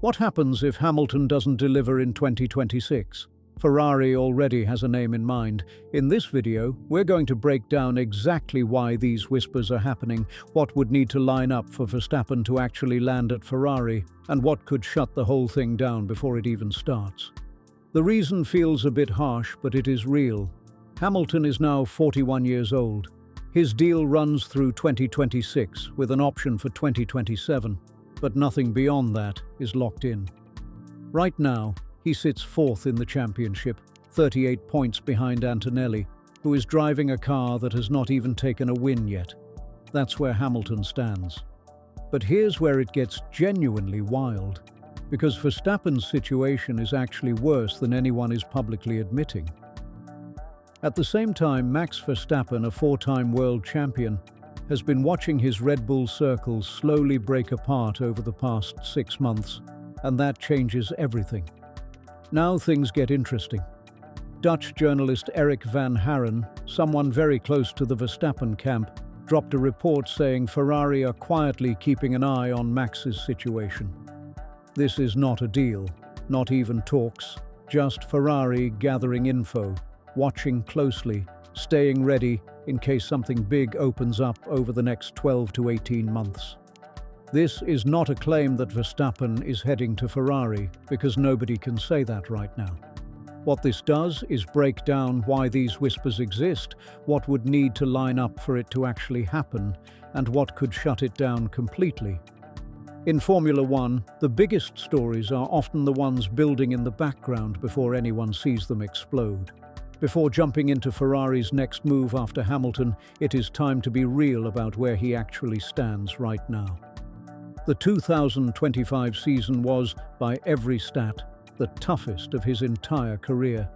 What happens if Hamilton doesn't deliver in 2026? Ferrari already has a name in mind. In this video, we're going to break down exactly why these whispers are happening, what would need to line up for Verstappen to actually land at Ferrari, and what could shut the whole thing down before it even starts. The reason feels a bit harsh, but it is real. Hamilton is now 41 years old. His deal runs through 2026 with an option for 2027, but nothing beyond that is locked in. Right now, he sits fourth in the championship, 38 points behind Antonelli, who is driving a car that has not even taken a win yet. That's where Hamilton stands. But here's where it gets genuinely wild, because Verstappen's situation is actually worse than anyone is publicly admitting. At the same time, Max Verstappen, a four-time world champion, has been watching his Red Bull circles slowly break apart over the past 6 months, and that changes everything. Now things get interesting. Dutch journalist Eric van Haren, someone very close to the Verstappen camp, dropped a report saying Ferrari are quietly keeping an eye on Max's situation. This is not a deal, not even talks, just Ferrari gathering info, watching closely, staying ready in case something big opens up over the next 12 to 18 months. This is not a claim that Verstappen is heading to Ferrari, because nobody can say that right now. What this does is break down why these whispers exist, what would need to line up for it to actually happen, and what could shut it down completely. In Formula One, the biggest stories are often the ones building in the background before anyone sees them explode. Before jumping into Ferrari's next move after Hamilton, it is time to be real about where he actually stands right now. The 2025 season was, by every stat, the toughest of his entire career.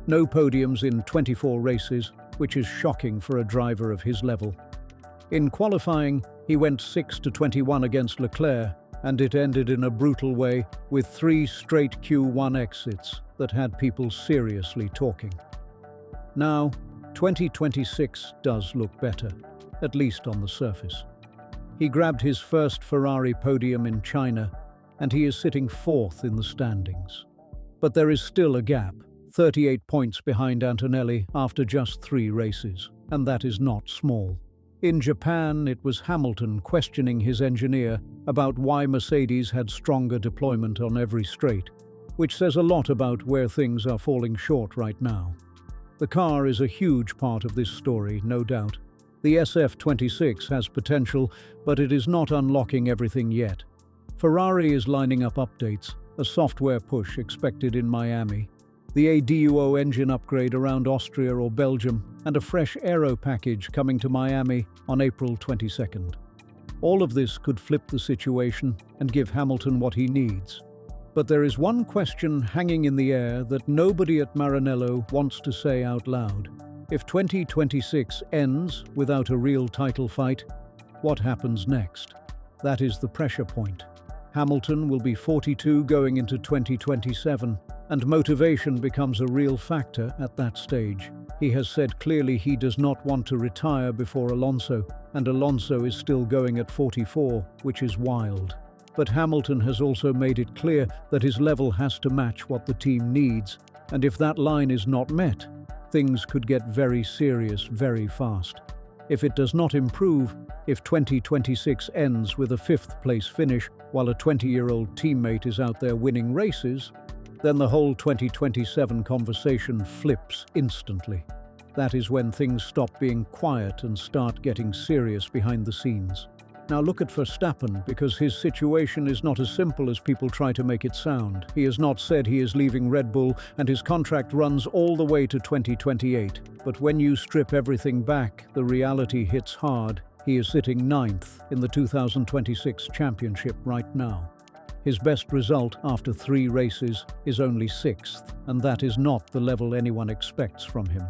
No podiums in 24 races, which is shocking for a driver of his level. In qualifying, he went 6-21 against Leclerc, and it ended in a brutal way with 3 straight Q1 exits that had people seriously talking. Now, 2026 does look better, at least on the surface. He grabbed his first Ferrari podium in China, and he is sitting fourth in the standings. But there is still a gap, 38 points behind Antonelli after just 3 races, and that is not small. In Japan, it was Hamilton questioning his engineer about why Mercedes had stronger deployment on every straight, which says a lot about where things are falling short right now. The car is a huge part of this story, no doubt. The SF26 has potential, but it is not unlocking everything yet. Ferrari is lining up updates, a software push expected in Miami, the ADUO engine upgrade around Austria or Belgium, and a fresh aero package coming to Miami on April 22nd. All of this could flip the situation and give Hamilton what he needs. But there is one question hanging in the air that nobody at Maranello wants to say out loud. If 2026 ends without a real title fight, what happens next? That is the pressure point. Hamilton will be 42 going into 2027, and motivation becomes a real factor at that stage. He has said clearly he does not want to retire before Alonso, and Alonso is still going at 44, which is wild. But Hamilton has also made it clear that his level has to match what the team needs, and if that line is not met, things could get very serious very fast. If it does not improve, if 2026 ends with a 5th place finish while a 20-year-old teammate is out there winning races, then the whole 2027 conversation flips instantly. That is when things stop being quiet and start getting serious behind the scenes. Now look at Verstappen, because his situation is not as simple as people try to make it sound. He has not said he is leaving Red Bull, and his contract runs all the way to 2028. But when you strip everything back, the reality hits hard. He is sitting 9th in the 2026 championship right now. His best result after 3 races is only 6th, and that is not the level anyone expects from him.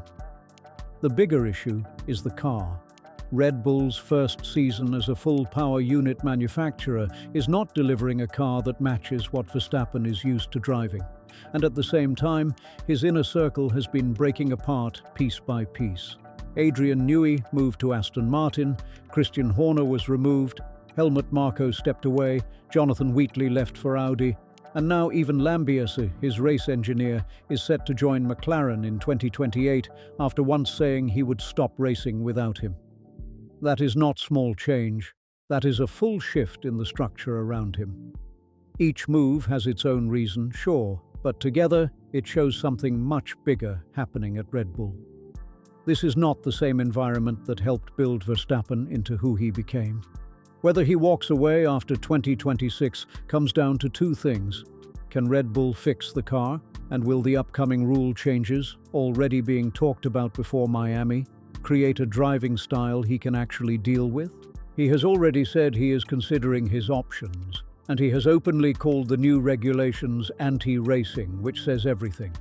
The bigger issue is the car. Red Bull's first season as a full-power unit manufacturer is not delivering a car that matches what Verstappen is used to driving. And at the same time, his inner circle has been breaking apart piece by piece. Adrian Newey moved to Aston Martin, Christian Horner was removed, Helmut Marko stepped away, Jonathan Wheatley left for Audi, And now even Lambiase, his race engineer, is set to join McLaren in 2028 after once saying he would stop racing without him. That is not small change. That is a full shift in the structure around him. Each move has its own reason, sure, but together it shows something much bigger happening at Red Bull. This is not the same environment that helped build Verstappen into who he became. Whether he walks away after 2026 comes down to two things. Can Red Bull fix the car? And will the upcoming rule changes, already being talked about before Miami, create a driving style he can actually deal with? He has already said he is considering his options, and he has openly called the new regulations anti-racing, which says everything.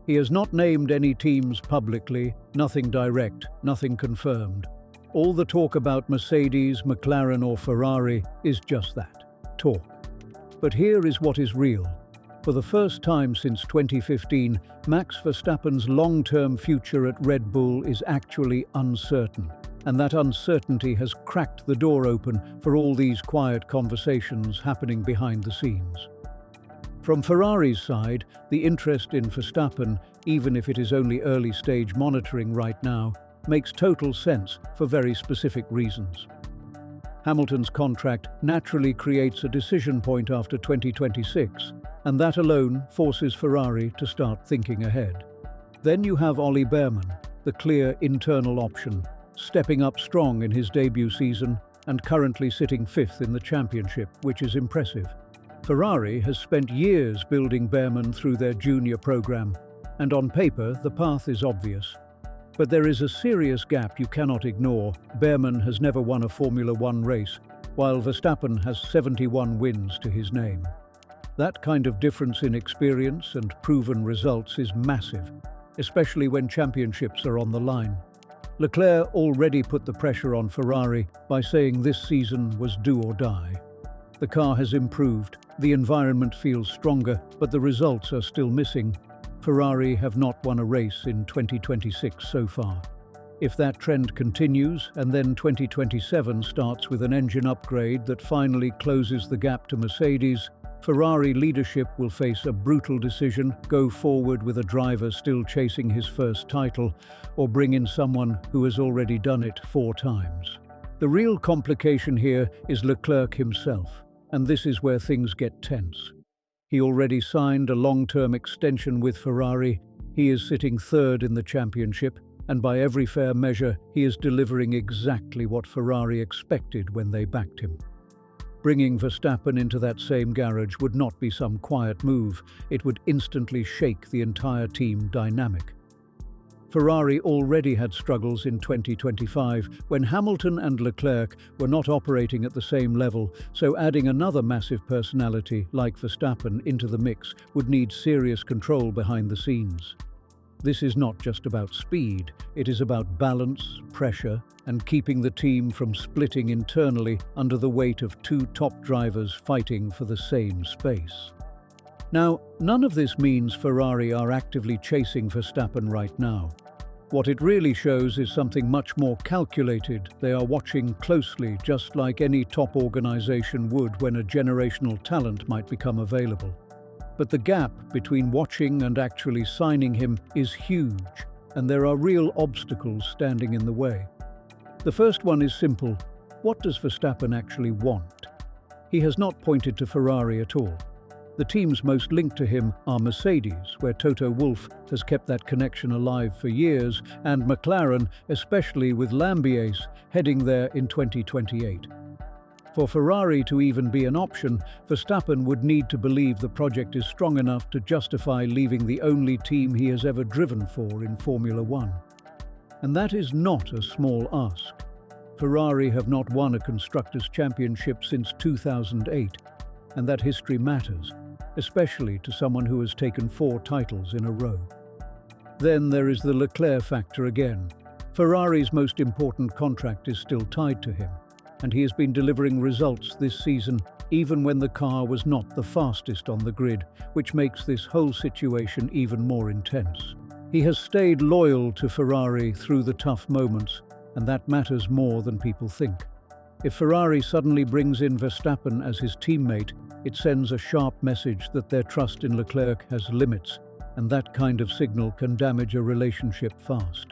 He has not named any teams publicly, nothing direct, nothing confirmed. All the talk about Mercedes, McLaren or Ferrari is just that, talk. But here is what is real. For the first time since 2015, Max Verstappen's long-term future at Red Bull is actually uncertain. And that uncertainty has cracked the door open for all these quiet conversations happening behind the scenes. From Ferrari's side, the interest in Verstappen, even if it is only early-stage monitoring right now, makes total sense for very specific reasons. Hamilton's contract naturally creates a decision point after 2026, and that alone forces Ferrari to start thinking ahead. Then you have Ollie Bearman, the clear internal option, stepping up strong in his debut season and currently sitting fifth in the championship, which is impressive. Ferrari has spent years building Bearman through their junior program, and on paper the path is obvious. But there is a serious gap you cannot ignore. Bearman has never won a Formula One race, while Verstappen has 71 wins to his name. That kind of difference in experience and proven results is massive, especially when championships are on the line. Leclerc already put the pressure on Ferrari by saying this season was do or die. The car has improved, the environment feels stronger, but the results are still missing. Ferrari have not won a race in 2026 so far. If that trend continues and then 2027 starts with an engine upgrade that finally closes the gap to Mercedes, Ferrari leadership will face a brutal decision: go forward with a driver still chasing his first title, or bring in someone who has already done it 4 times. The real complication here is Leclerc himself, and this is where things get tense. He already signed a long-term extension with Ferrari, he is sitting third in the championship, and by every fair measure, he is delivering exactly what Ferrari expected when they backed him. Bringing Verstappen into that same garage would not be some quiet move, it would instantly shake the entire team dynamic. Ferrari already had struggles in 2025 when Hamilton and Leclerc were not operating at the same level, so adding another massive personality like Verstappen into the mix would need serious control behind the scenes. This is not just about speed, it is about balance, pressure, and keeping the team from splitting internally under the weight of 2 top drivers fighting for the same space. Now, none of this means Ferrari are actively chasing Verstappen right now. What it really shows is something much more calculated. They are watching closely, just like any top organization would when a generational talent might become available. But the gap between watching and actually signing him is huge, and there are real obstacles standing in the way. The first one is simple: what does Verstappen actually want? He has not pointed to Ferrari at all. The teams most linked to him are Mercedes, where Toto Wolff has kept that connection alive for years, and McLaren, especially with Lambiase heading there in 2028. For Ferrari to even be an option, Verstappen would need to believe the project is strong enough to justify leaving the only team he has ever driven for in Formula One. And that is not a small ask. Ferrari have not won a Constructors' Championship since 2008, and that history matters, especially to someone who has taken 4 titles in a row. Then there is the Leclerc factor again. Ferrari's most important contract is still tied to him, and he has been delivering results this season even when the car was not the fastest on the grid, which makes this whole situation even more intense. He has stayed loyal to Ferrari through the tough moments, and that matters more than people think. If Ferrari suddenly brings in Verstappen as his teammate, it sends a sharp message that their trust in Leclerc has limits, and that kind of signal can damage a relationship fast.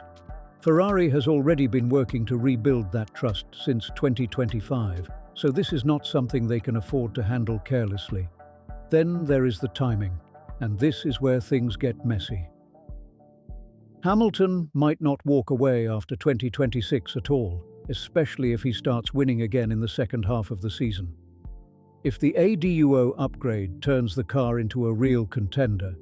Ferrari has already been working to rebuild that trust since 2025, so this is not something they can afford to handle carelessly. Then there is the timing, and this is where things get messy. Hamilton might not walk away after 2026 at all, especially if he starts winning again in the second half of the season. If the ADUO upgrade turns the car into a real contender,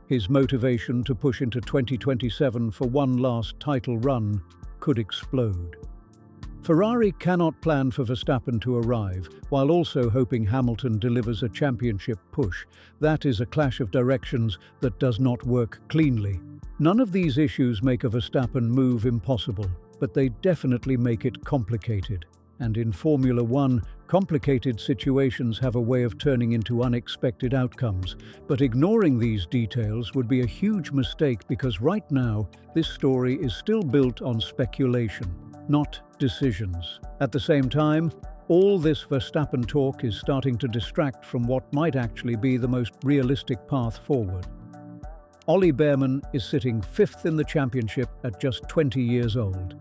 his motivation to push into 2027 for one last title run could explode. Ferrari cannot plan for Verstappen to arrive, while also hoping Hamilton delivers a championship push. That is a clash of directions that does not work cleanly. None of these issues make a Verstappen move impossible, but they definitely make it complicated. And in Formula One, complicated situations have a way of turning into unexpected outcomes. But ignoring these details would be a huge mistake because right now, this story is still built on speculation, not decisions. At the same time, all this Verstappen talk is starting to distract from what might actually be the most realistic path forward. Ollie Bearman is sitting fifth in the championship at just 20 years old.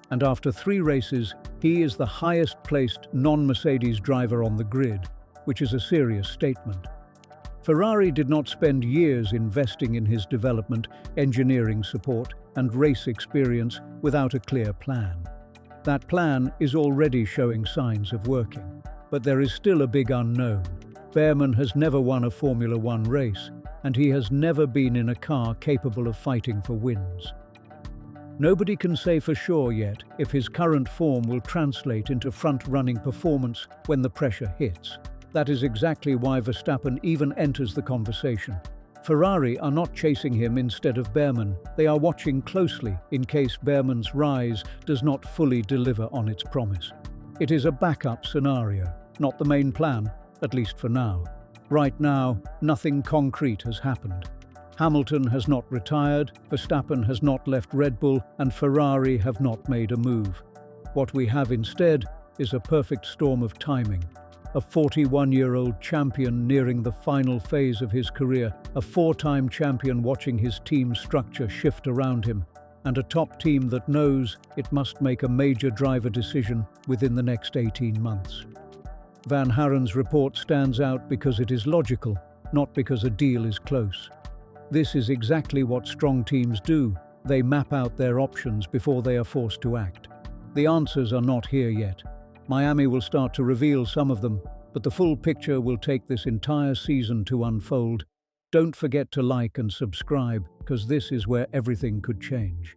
And after 3 races, he is the highest-placed non-Mercedes driver on the grid, which is a serious statement. Ferrari did not spend years investing in his development, engineering support, and race experience without a clear plan. That plan is already showing signs of working, but there is still a big unknown. Bearman has never won a Formula One race, and he has never been in a car capable of fighting for wins. Nobody can say for sure yet if his current form will translate into front-running performance when the pressure hits. That is exactly why Verstappen even enters the conversation. Ferrari are not chasing him instead of Bearman. They are watching closely in case Bearman's rise does not fully deliver on its promise. It is a backup scenario, not the main plan, at least for now. Right now, nothing concrete has happened. Hamilton has not retired, Verstappen has not left Red Bull, and Ferrari have not made a move. What we have instead is a perfect storm of timing. A 41-year-old champion nearing the final phase of his career, a 4-time champion watching his team structure shift around him, and a top team that knows it must make a major driver decision within the next 18 months. Van Haren's report stands out because it is logical, not because a deal is close. This is exactly what strong teams do. They map out their options before they are forced to act. The answers are not here yet. Miami will start to reveal some of them, but the full picture will take this entire season to unfold. Don't forget to like and subscribe, because this is where everything could change.